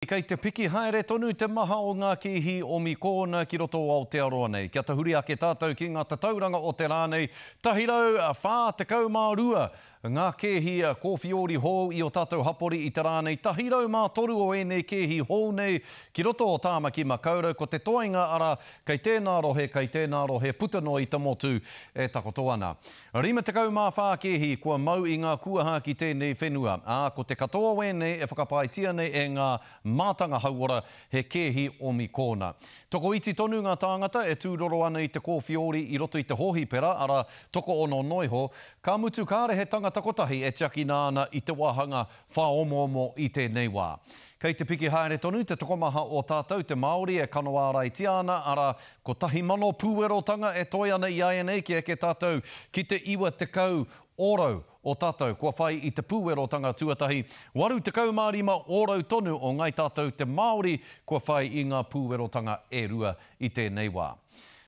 Kei te piki haere tonu te maha o ngā kihi o Mikona ki roto o Aotearoa nei. Kia tahuri ake tātou ki ngā tatauranga o te rānei. Tahirau, whā te kaumārua. Ngā kehi kōwhiori hou i o tātou hapori i te rānei. Tahirau mā toru o enei kehi hou nei ki roto o tāmaki makaurau. Ko te toinga ara, kei tēnā rohe, puta no i te motu e takoto ana. Rima te kaumā whā kehi, kua mau i ngā kuaha ki tēnei whenua. Ko te katoa wenei e whakapaitia nei e ngā mātanga hauora he kehi o Mikona. Toko iti tonu ngā tāngata e tūroro ana i te kōwhiori i roto i te hohipera, ara toko ono noiho, ka mutu kāre he tangata kotahi e tiaki nāna i te wahanga whaomomo i tēnei wā. Kei te piki haere tonu, te tokomaha o tātou, te Māori e kanoārai tiana, ara ko tahi mano pūerotanga e toi ana i ai ki eke tātou ki te iwa te kau orau o tātou, kua whai i te pūerotanga tuatahi. Waru te kaumārima orau tonu o ngai tātou te Māori, kua whai i ngā pūerotanga e rua i tēnei wā.